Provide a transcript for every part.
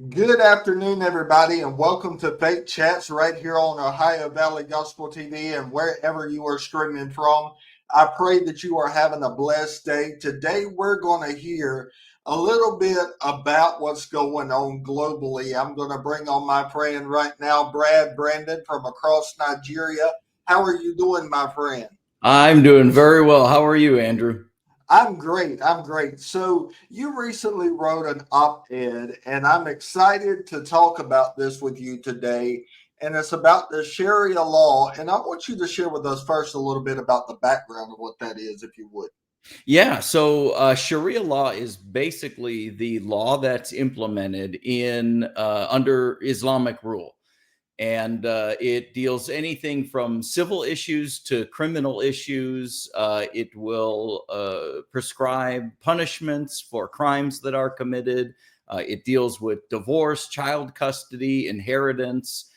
Good afternoon, everybody, and welcome to Fake Chats right here on Ohio Valley Gospel TV and wherever you are streaming from. I pray that you are having a blessed day. Today, we're going to hear a little bit about what's going on globally. I'm going to bring on my friend right now, Brandon from across Nigeria. How are you doing, my friend? I'm doing very well. How are you, Andrew? I'm great. I'm great. So, you recently wrote an op ed, and I'm excited to talk about this with you today. And it's about the Sharia law. And I want you to share with us first a little bit about the background of what that is, if you would. Yeah, so Sharia law is basically the law that's implemented in under Islamic rule, and it deals anything from civil issues to criminal issues. It will prescribe punishments for crimes that are committed. It deals with divorce, child custody, inheritance.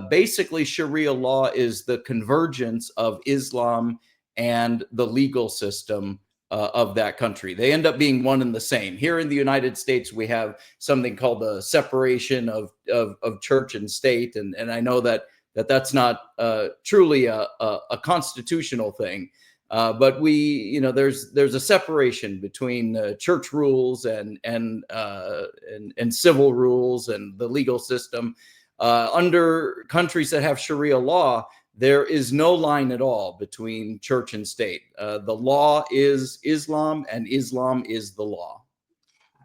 Basically, Sharia law is the convergence of Islam and the legal system of that country. They end up being one and the same. Here in the United States, we have something called the separation of church and state, and I know that's not truly a constitutional thing. But there's a separation between church rules and civil rules and the legal system. Under countries that have Sharia law, there is no line at all between church and state. The law is Islam, and Islam is the law.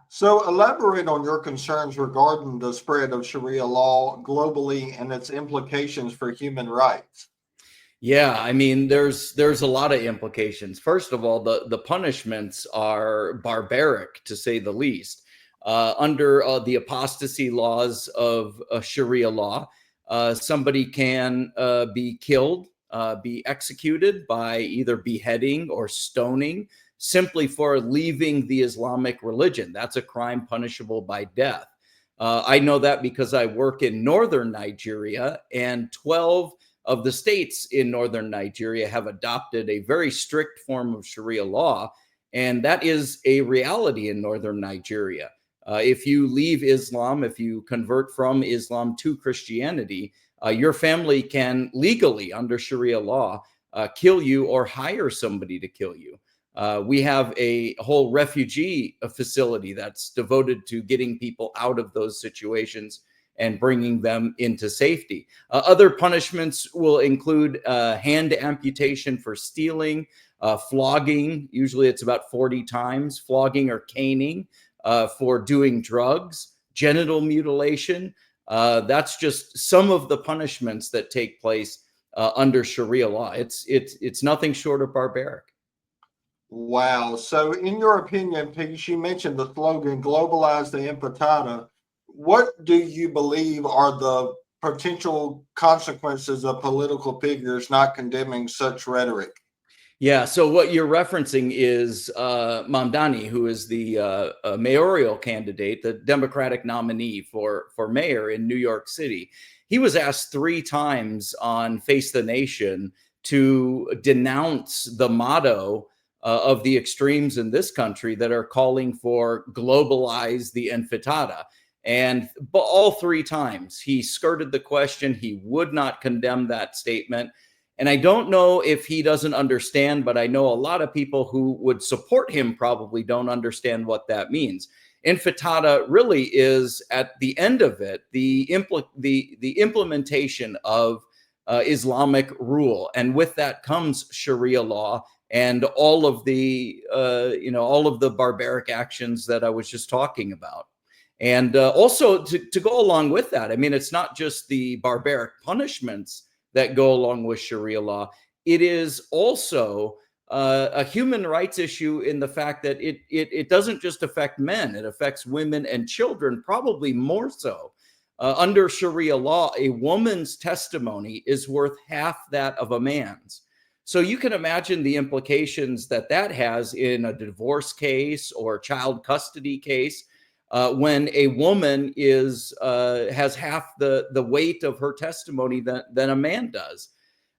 So, elaborate on your concerns regarding the spread of Sharia law globally and its implications for human rights. Yeah, I mean, there's a lot of implications. First of all, the punishments are barbaric to say the least. Under the apostasy laws of Sharia law, somebody can be killed, be executed by either beheading or stoning simply for leaving the Islamic religion. That's a crime punishable by death. I know that because I work in northern Nigeria, and 12 of the states in northern Nigeria have adopted a very strict form of Sharia law, and that is a reality in northern Nigeria. If you leave Islam, if you convert from Islam to Christianity, your family can legally, under Sharia law, kill you or hire somebody to kill you. We have a whole refugee facility that's devoted to getting people out of those situations and bringing them into safety. Other punishments will include hand amputation for stealing, flogging, usually it's about 40 times, flogging or caning for doing drugs, genital mutilation. That's just some of the punishments that take place under Sharia law. It's nothing short of barbaric. Wow. So, in your opinion, Peace, you mentioned the slogan globalize the impotata. What do you believe are the potential consequences of political figures not condemning such rhetoric? Yeah, so what you're referencing is Mamdani, who is the mayoral candidate, the Democratic nominee for mayor in New York City. He was asked 3 times on Face the Nation to denounce the motto of the extremes in this country that are calling for globalize the intifada. And all 3 times he skirted the question. He would not condemn that statement. And I don't know if he doesn't understand, but I know a lot of people who would support him probably don't understand what that means. Intifada really is, at the end of it, the implementation of Islamic rule, and with that comes Sharia law and all of the barbaric actions that I was just talking about. And also to go along with that, I mean, it's not just the barbaric punishments that go along with Sharia law. It is also a human rights issue in the fact that it doesn't just affect men; it affects women and children, probably more so. Under Sharia law, a woman's testimony is worth half that of a man's. So you can imagine the implications that that has in a divorce case or child custody case. When a woman is has half the weight of her testimony than a man does.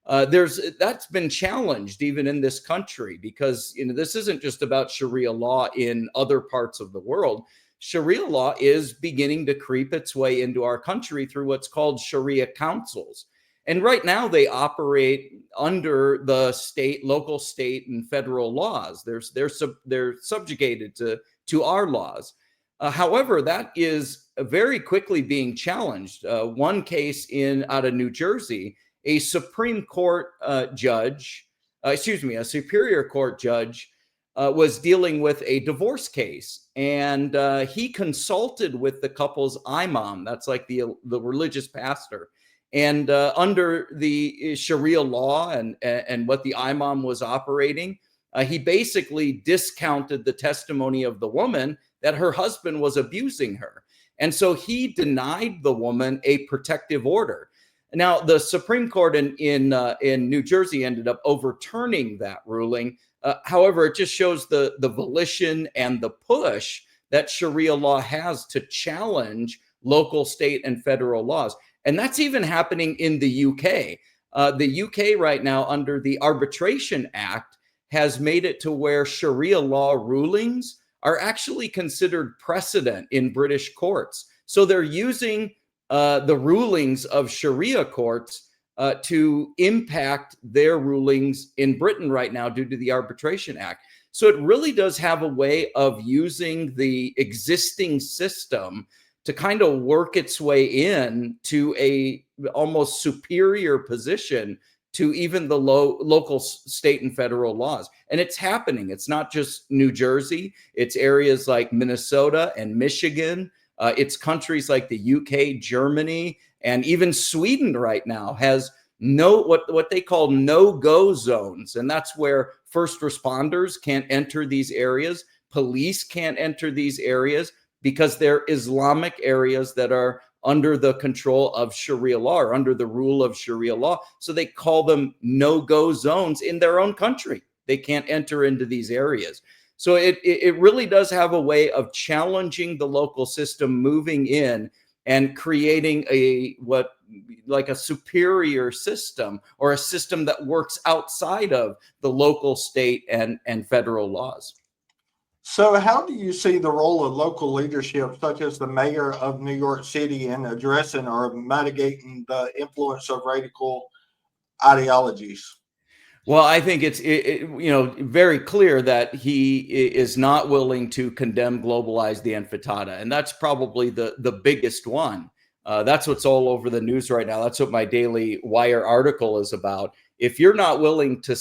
That's been challenged even in this country, because this isn't just about Sharia law in other parts of the world. Sharia law is beginning to creep its way into our country through what's called Sharia councils. And right now they operate under the state, local, state, and federal laws. They're subjugated to our laws. However, that is very quickly being challenged. One case out of New Jersey, a Supreme Court judge, a Superior Court judge, was dealing with a divorce case, and he consulted with the couple's imam. That's like the religious pastor. And under the Sharia law and what the imam was operating, he basically discounted the testimony of the woman that her husband was abusing her. And so he denied the woman a protective order. Now, the Supreme Court in New Jersey ended up overturning that ruling. However, it just shows the volition and the push that Sharia law has to challenge local, state, and federal laws. And that's even happening in the UK. The UK right now, under the Arbitration Act, has made it to where Sharia law rulings are actually considered precedent in British courts. So they're using the rulings of Sharia courts to impact their rulings in Britain right now due to the Arbitration Act. So it really does have a way of using the existing system to kind of work its way in to a almost superior position to even the local, state, and federal laws. And it's happening. It's not just New Jersey. It's areas like Minnesota and Michigan. It's countries like the UK, Germany, and even Sweden right now has what they call no-go zones. And that's where first responders can't enter these areas. Police can't enter these areas because they're Islamic areas that are under the control of Sharia law or under the rule of Sharia law. So they call them no-go zones in their own country. They can't enter into these areas. So it really does have a way of challenging the local system, moving in and creating a superior system, or a system that works outside of the local, state, and federal laws. So how do you see the role of local leadership, such as the mayor of New York City, in addressing or mitigating the influence of radical ideologies? Well, I think it's very clear that he is not willing to condemn globalize the intifada, and that's probably the biggest one. That's what's all over the news right now. That's what my Daily Wire article is about. If you're not willing to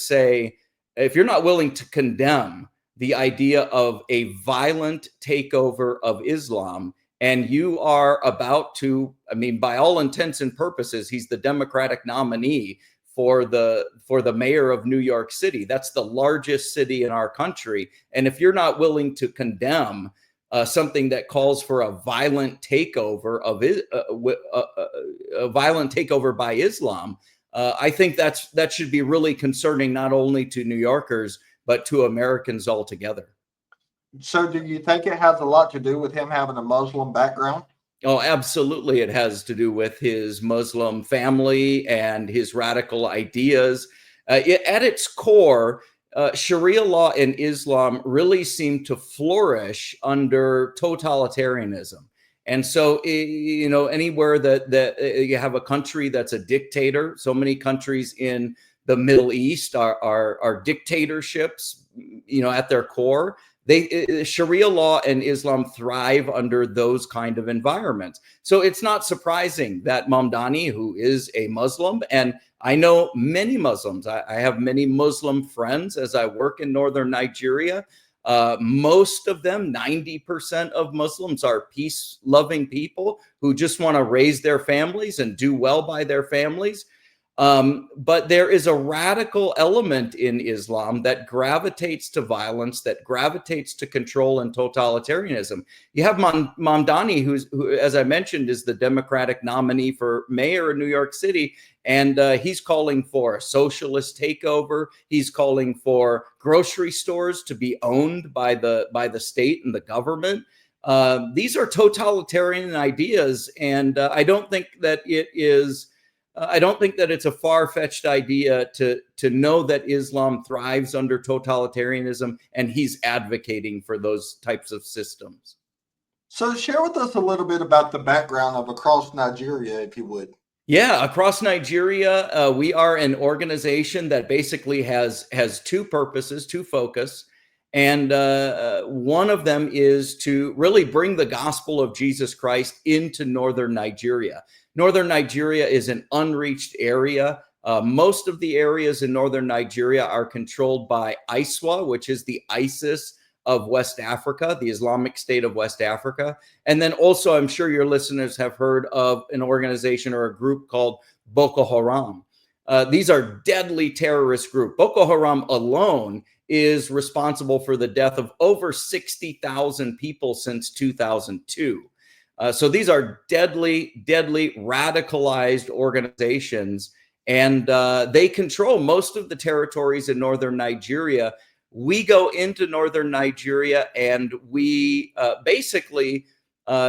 condemn the idea of a violent takeover of Islam, and you are about to, by all intents and purposes, he's the Democratic nominee for the mayor of New York City. That's the largest city in our country. And if you're not willing to condemn something that calls for a violent takeover by Islam, I think that should be really concerning, not only to New Yorkers but to Americans altogether. So do you think it has a lot to do with him having a Muslim background? Oh, absolutely. It has to do with his Muslim family and his radical ideas. At its core, Sharia law and Islam really seem to flourish under totalitarianism. And so, anywhere that you have a country that's a dictator, so many countries in the Middle East are dictatorships, at their core. Sharia law and Islam thrive under those kind of environments. So it's not surprising that Mamdani, who is a Muslim, and I know many Muslims, I have many Muslim friends as I work in northern Nigeria. Most of them, 90% of Muslims, are peace-loving people who just want to raise their families and do well by their families. But there is a radical element in Islam that gravitates to violence, that gravitates to control and totalitarianism. You have Mamdani, who, as I mentioned, is the Democratic nominee for mayor of New York City, and he's calling for a socialist takeover. He's calling for grocery stores to be owned by the state and the government. These are totalitarian ideas, and I don't think that it's a far-fetched idea to know that Islam thrives under totalitarianism, and he's advocating for those types of systems. So share with us a little bit about the background of Across Nigeria, if you would. Yeah, across Nigeria, we are an organization that basically has two purposes, two focus, and one of them is to really bring the gospel of Jesus Christ into northern Nigeria. Northern Nigeria is an unreached area. Most of the areas in northern Nigeria are controlled by ISWA, which is the ISIS of West Africa, the Islamic State of West Africa. And then also, I'm sure your listeners have heard of an organization or a group called Boko Haram. These are deadly terrorist group. Boko Haram alone is responsible for the death of over 60,000 people since 2002. So these are deadly, deadly radicalized organizations, and they control most of the territories in northern Nigeria. We go into northern Nigeria and we basically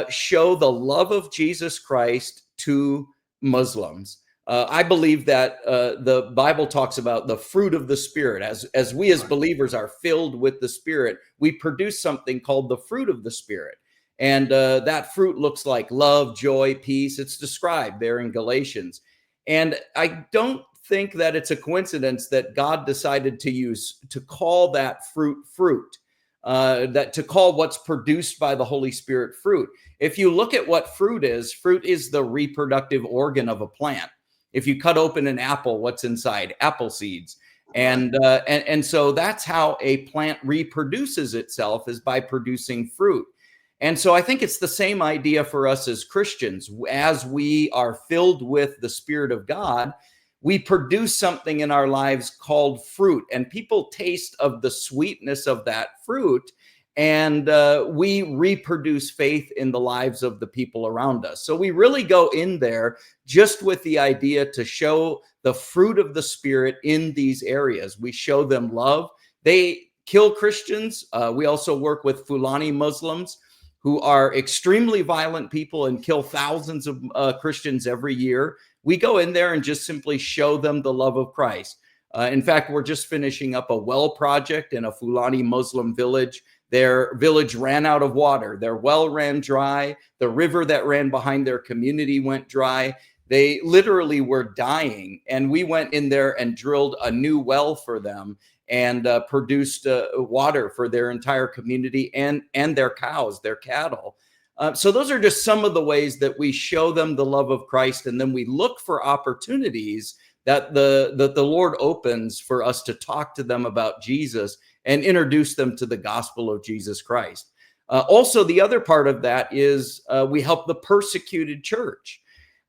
show the love of Jesus Christ to Muslims. I believe that the Bible talks about the fruit of the Spirit. As we as believers are filled with the Spirit, we produce something called the fruit of the Spirit. And that fruit looks like love, joy, peace. It's described there in Galatians. And I don't think that it's a coincidence that God decided to call that fruit, that to call what's produced by the Holy Spirit fruit. If you look at what fruit is the reproductive organ of a plant. If you cut open an apple, what's inside? Apple seeds. And so that's how a plant reproduces itself, is by producing fruit. And so I think it's the same idea for us as Christians. As we are filled with the Spirit of God, we produce something in our lives called fruit, and people taste of the sweetness of that fruit, and we reproduce faith in the lives of the people around us. So we really go in there just with the idea to show the fruit of the Spirit in these areas. We show them love. They kill Christians. We also work with Fulani Muslims, who are extremely violent people and kill thousands of Christians every year. We go in there and just simply show them the love of Christ. In fact, we're just finishing up a well project in a Fulani Muslim village. Their village ran out of water. Their well ran dry. The river that ran behind their community went dry. They literally were dying. And we went in there and drilled a new well for them and produced water for their entire community and their cows, their cattle. So those are just some of the ways that we show them the love of Christ, and then we look for opportunities that the Lord opens for us to talk to them about Jesus and introduce them to the gospel of Jesus Christ. Also, the other part of that is we help the persecuted church.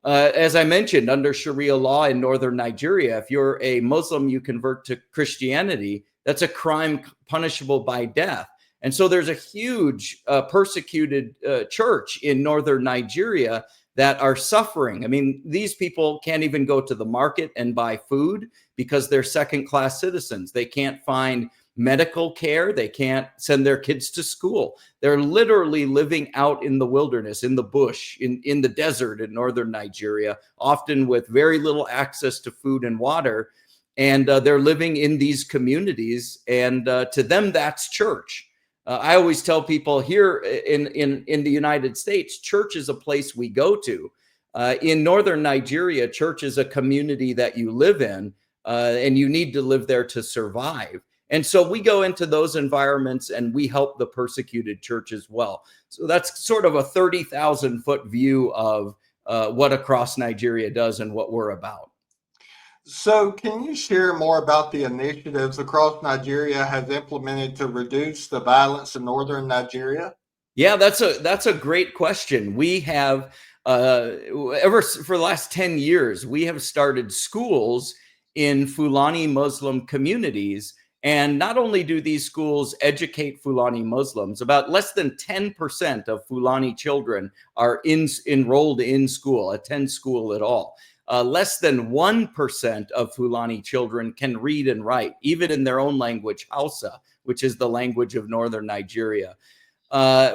As I mentioned, under Sharia law in northern Nigeria, if you're a Muslim, you convert to Christianity, that's a crime punishable by death. And so there's a huge persecuted church in northern Nigeria that are suffering. I mean, these people can't even go to the market and buy food because they're second-class citizens. They can't find medical care. They can't send their kids to school. They're literally living out in the wilderness, in the bush, in the desert in northern Nigeria, often with very little access to food and water. And they're living in these communities. And to them, that's church. I always tell people here in the United States, church is a place we go to. In northern Nigeria, church is a community that you live in, and you need to live there to survive. And so we go into those environments and we help the persecuted church as well. So that's sort of a 30,000 foot view of what Across Nigeria does and what we're about. So can you share more about the initiatives Across Nigeria has implemented to reduce the violence in northern Nigeria? Yeah, that's a great question. We have for the last 10 years, we have started schools in Fulani Muslim communities. And not only do these schools educate Fulani Muslims, about less than 10% of Fulani children are enrolled in school, attend school at all. Less than 1% of Fulani children can read and write, even in their own language, Hausa, which is the language of northern Nigeria.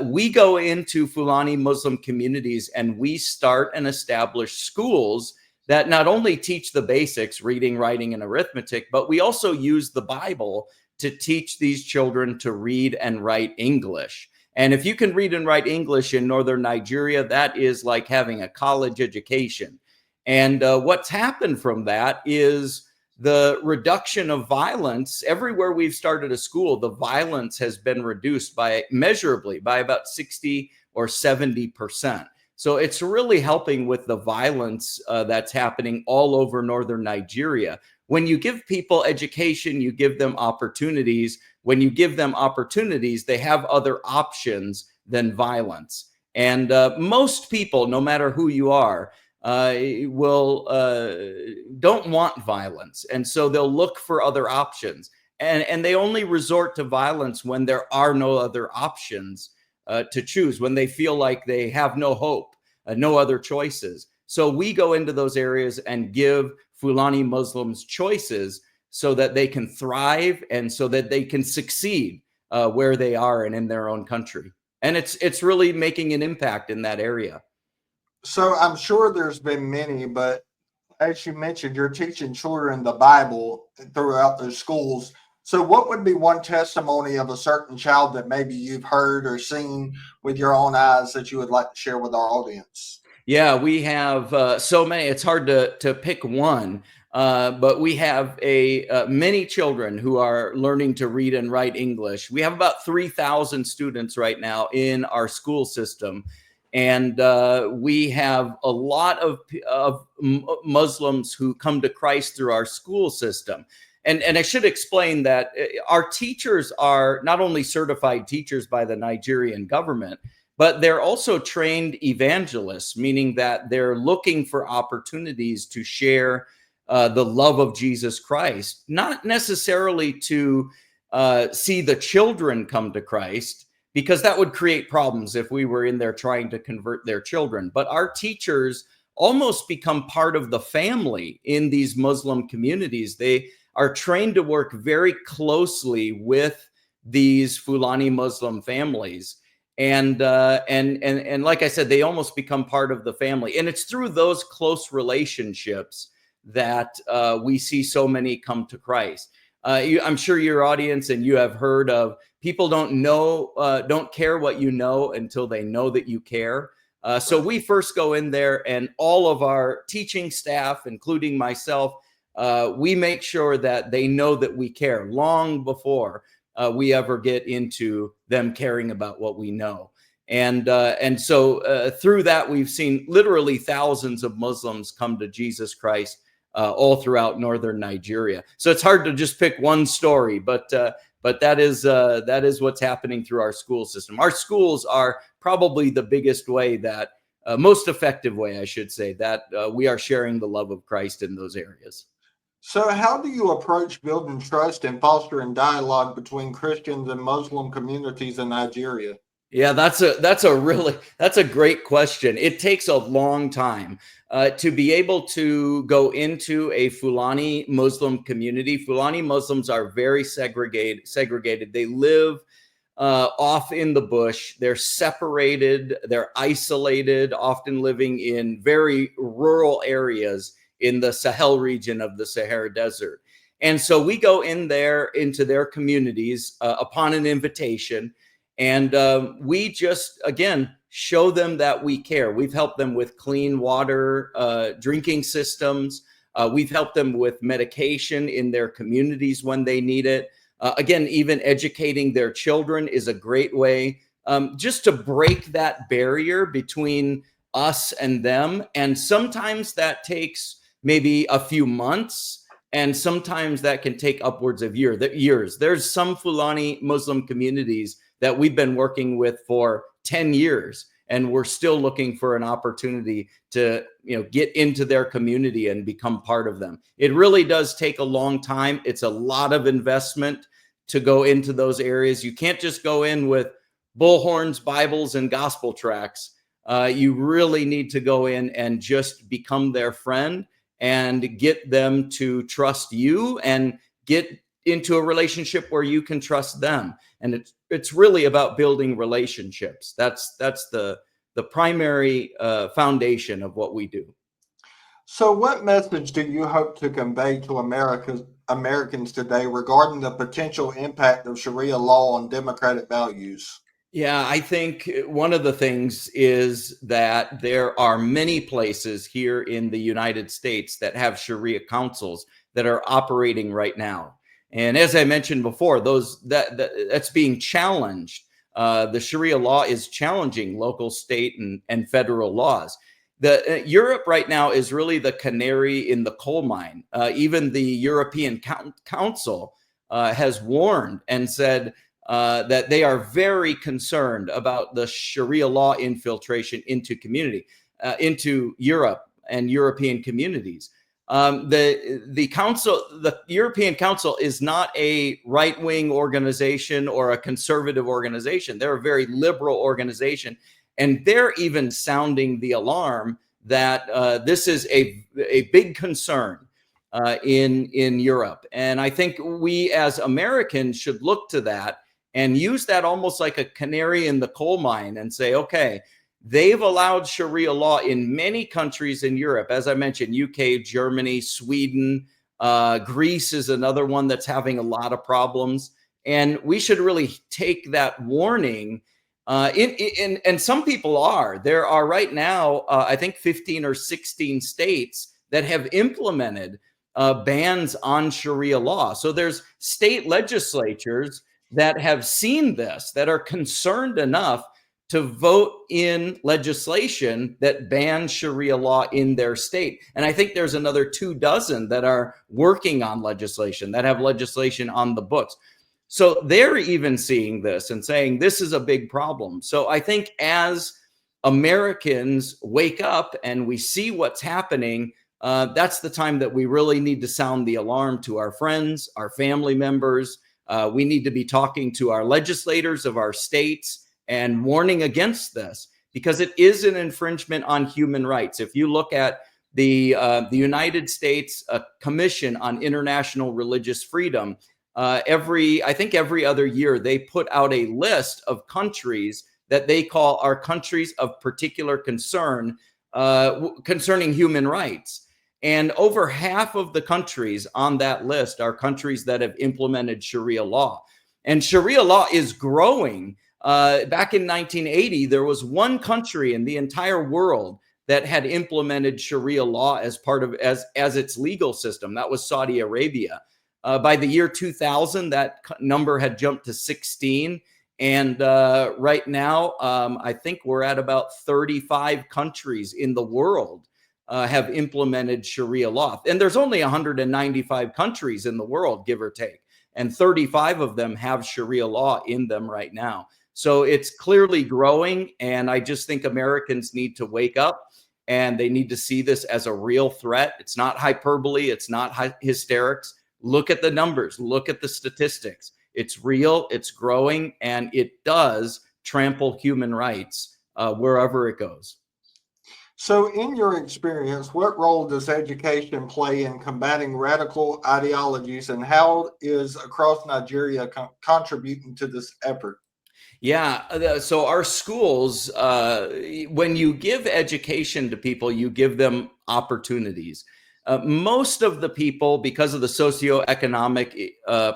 We go into Fulani Muslim communities and we start and establish schools that not only teach the basics, reading, writing, and arithmetic, but we also use the Bible to teach these children to read and write English. And if you can read and write English in northern Nigeria, that is like having a college education. And what's happened from that is the reduction of violence. Everywhere we've started a school, the violence has been reduced by measurably by about 60 or 70%. So it's really helping with the violence that's happening all over northern Nigeria. When you give people education, you give them opportunities. When you give them opportunities, they have other options than violence. And most people, no matter who you are, will don't want violence, and so they'll look for other options, and they only resort to violence when there are no other options to choose, when they feel like they have no hope, no other choices. So we go into those areas and give Fulani Muslims choices so that they can thrive and so that they can succeed where they are and in their own country. And it's really making an impact in that area. So I'm sure there's been many, but as you mentioned, you're teaching children the Bible throughout their schools. So, what would be one testimony of a certain child that maybe you've heard or seen with your own eyes that you would like to share with our audience? Yeah, we have so many. It's hard to pick one, but we have many children who are learning to read and write English. We have about 3,000 students right now in our school system, and we have a lot of Muslims who come to Christ through our school system. And I should explain that our teachers are not only certified teachers by the Nigerian government, but they're also trained evangelists, meaning that they're looking for opportunities to share the love of Jesus Christ, not necessarily to see the children come to Christ, because that would create problems if we were in there trying to convert their children. But our teachers almost become part of the family in these Muslim communities. They are trained to work very closely with these Fulani Muslim families. And like I said, they almost become part of the family. And it's through those close relationships that we see so many come to Christ. I'm sure your audience and you have heard of people don't care what you know until they know that you care. So we first go in there, and all of our teaching staff, including myself, we make sure that they know that we care long before we ever get into them caring about what we know. And so through that, we've seen literally thousands of Muslims come to Jesus Christ all throughout northern Nigeria. So it's hard to just pick one story, but that is what's happening through our school system. Our schools are probably the biggest way that most effective way, I should say, that we are sharing the love of Christ in those areas. So, how do you approach building trust and fostering dialogue between Christians and Muslim communities in Nigeria? Yeah, that's a great question. It takes a long time to be able to go into a Fulani Muslim community. Fulani Muslims are very segregated. They live off in the bush. They're separated. They're isolated, often living in very rural areas in the Sahel region of the Sahara Desert. And so we go in there into their communities upon an invitation. And we just, again, show them that we care. We've helped them with clean water, drinking systems. We've helped them with medication in their communities when they need it. Again, even educating their children is a great way just to break that barrier between us and them. And sometimes that takes maybe a few months, and sometimes that can take upwards of years. There's some Fulani Muslim communities that we've been working with for 10 years, and we're still looking for an opportunity to get into their community and become part of them. It really does take a long time. It's a lot of investment to go into those areas. You can't just go in with bullhorns, Bibles, and gospel tracts. You really need to go in and just become their friend and get them to trust you and get into a relationship where you can trust them. And it's really about building relationships. That's the primary foundation of what we do. So, what message do you hope to convey to Americans today regarding the potential impact of Sharia law on democratic values? Yeah, I think one of the things is that there are many places here in the United States that have Sharia councils that are operating right now. And as I mentioned before, that's being challenged. The Sharia law is challenging local, state, and federal laws. The Europe right now is really the canary in the coal mine. Even the European Council has warned and said that they are very concerned about the Sharia law infiltration into into Europe and European communities. The European Council, is not a right wing organization or a conservative organization. They're a very liberal organization, and they're even sounding the alarm that this is a big concern in Europe. And I think we as Americans should look to that and use that almost like a canary in the coal mine and say, okay, they've allowed Sharia law in many countries in Europe. As I mentioned, UK, Germany, Sweden, Greece is another one that's having a lot of problems. And we should really take that warning. And some people are. There are right now, I think 15 or 16 states that have implemented bans on Sharia law. So there's state legislatures that have seen this, that are concerned enough to vote in legislation that bans Sharia law in their state. And I think there's another 24 that are working on legislation, that have legislation on the books. So they're even seeing this and saying this is a big problem. So I think as Americans wake up and we see what's happening, that's the time that we really need to sound the alarm to our friends, our family members. We need to be talking to our legislators of our states and warning against this, because it is an infringement on human rights. If you look at the United States Commission on International Religious Freedom, I think every other year, they put out a list of countries that they call are countries of particular concern concerning human rights. And over half of the countries on that list are countries that have implemented Sharia law. And Sharia law is growing. Back in 1980, there was one country in the entire world that had implemented Sharia law as part of as its legal system. That was Saudi Arabia. By the year 2000, that number had jumped to 16. And right now, I think we're at about 35 countries in the world have implemented Sharia law. And there's only 195 countries in the world, give or take. And 35 of them have Sharia law in them right now. So it's clearly growing. And I just think Americans need to wake up and they need to see this as a real threat. It's not hyperbole. It's not hysterics. Look at the numbers. Look at the statistics. It's real. It's growing. And it does trample human rights wherever it goes. So, in your experience, what role does education play in combating radical ideologies, and how is Across Nigeria contributing to this effort? Yeah. So our schools, when you give education to people, you give them opportunities. Most of the people, because of the socioeconomic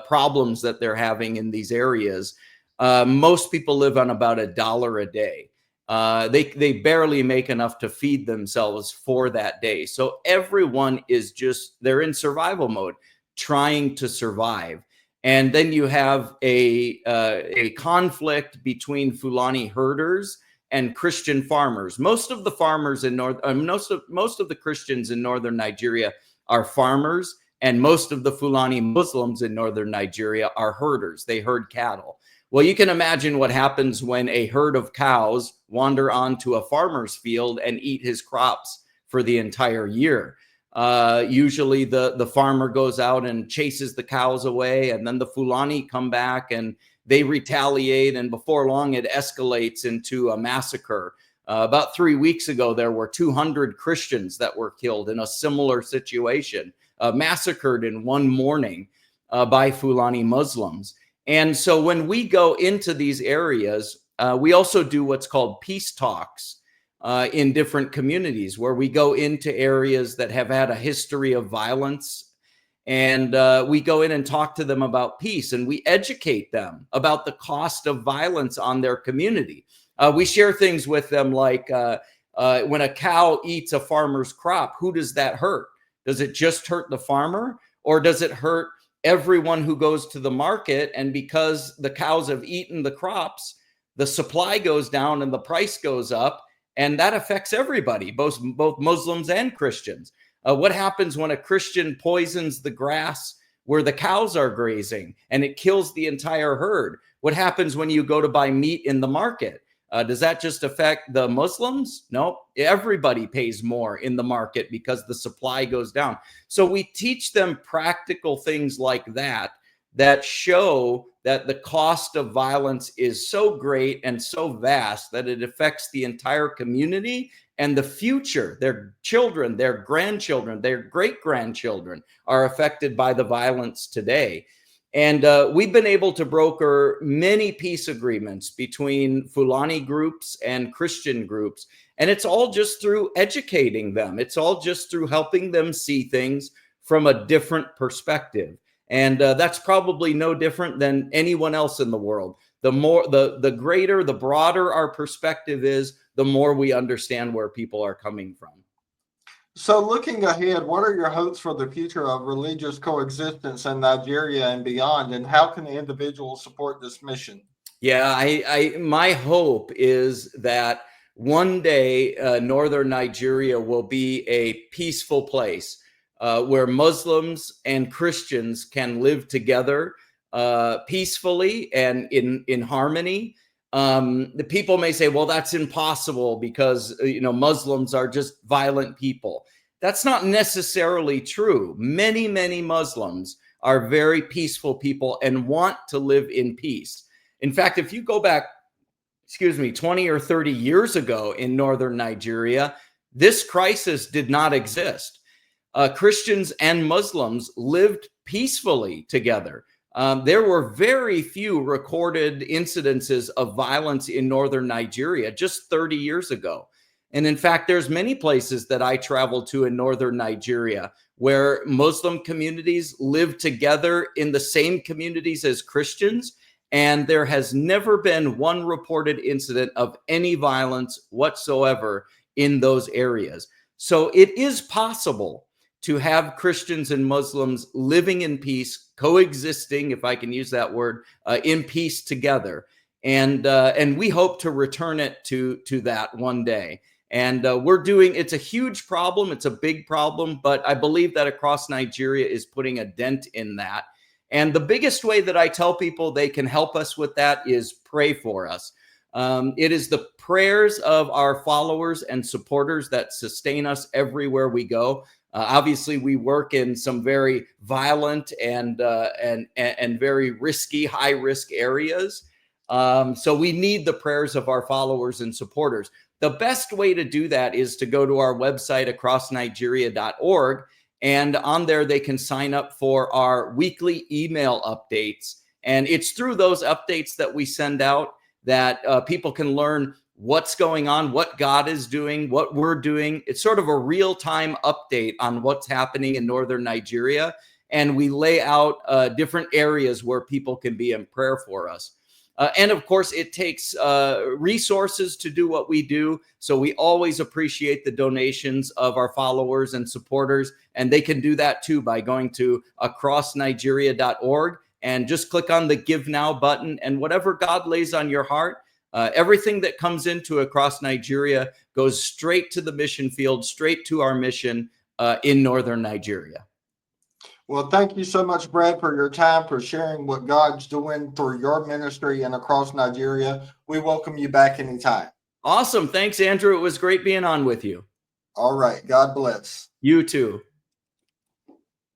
problems that they're having in these areas, most people live on about $1 a day. They barely make enough to feed themselves for that day. So everyone is they're in survival mode, trying to survive. And then you have a conflict between Fulani herders and Christian farmers. Most of the farmers in most of the Christians in northern Nigeria are farmers, and most of the Fulani Muslims in northern Nigeria are herders. They herd cattle. Well, you can imagine what happens when a herd of cows wander onto a farmer's field and eat his crops for the entire year. Usually the farmer goes out and chases the cows away, and then the Fulani come back and they retaliate, and before long it escalates into a massacre. About 3 weeks ago, there were 200 Christians that were killed in a similar situation, massacred in one morning by Fulani Muslims. And so when we go into these areas, we also do what's called peace talks in different communities, where we go into areas that have had a history of violence. And we go in and talk to them about peace, and we educate them about the cost of violence on their community. We share things with them like when a cow eats a farmer's crop, who does that hurt? Does it just hurt the farmer, or does it hurt everyone who goes to the market? And because the cows have eaten the crops, the supply goes down and the price goes up, and that affects everybody, both Muslims and Christians. What happens when a Christian poisons the grass where the cows are grazing and it kills the entire herd? What happens when you go to buy meat in the market? Does that just affect the Muslims? No, everybody pays more in the market because the supply goes down. So we teach them practical things like that show that the cost of violence is so great and so vast that it affects the entire community and the future. Their children, their grandchildren, their great-grandchildren are affected by the violence today. And we've been able to broker many peace agreements between Fulani groups and Christian groups. And it's all just through educating them. It's all just through helping them see things from a different perspective. And that's probably no different than anyone else in the world. The greater, the broader our perspective is, the more we understand where people are coming from. So looking ahead, what are your hopes for the future of religious coexistence in Nigeria and beyond, and how can the individuals support this mission? Yeah, my hope is that one day northern Nigeria will be a peaceful place where Muslims and Christians can live together peacefully and in harmony. The people may say, well, that's impossible because Muslims are just violent people. That's not necessarily true. Many Muslims are very peaceful people and want to live in peace. In fact, if you go back 20 or 30 years ago in northern Nigeria, this crisis did not exist. Christians and Muslims lived peacefully together. There were very few recorded incidences of violence in northern Nigeria just 30 years ago. And in fact, there's many places that I traveled to in northern Nigeria where Muslim communities live together in the same communities as Christians. And there has never been one reported incident of any violence whatsoever in those areas. So it is possible to have Christians and Muslims living in peace, coexisting, if I can use that word, in peace together. And we hope to return it to that one day. And it's a huge problem. It's a big problem, but I believe that Across Nigeria is putting a dent in that. And the biggest way that I tell people they can help us with that is pray for us. It is the prayers of our followers and supporters that sustain us everywhere we go. Obviously, we work in some very violent and very risky, high-risk areas. So we need the prayers of our followers and supporters. The best way to do that is to go to our website, acrossnigeria.org, and on there they can sign up for our weekly email updates. And it's through those updates that we send out that people can learn what's going on, what God is doing, what we're doing. It's sort of a real-time update on what's happening in northern Nigeria. And we lay out different areas where people can be in prayer for us. And of course, it takes resources to do what we do. So we always appreciate the donations of our followers and supporters. And they can do that too by going to acrossnigeria.org and just click on the Give Now button. And whatever God lays on your heart, everything that comes into Across Nigeria goes straight to the mission field, straight to our mission in northern Nigeria. Well, thank you so much, Brad, for your time, for sharing what God's doing through your ministry and across Nigeria. We welcome you back anytime. Awesome. Thanks, Andrew. It was great being on with you. All right. God bless. You too.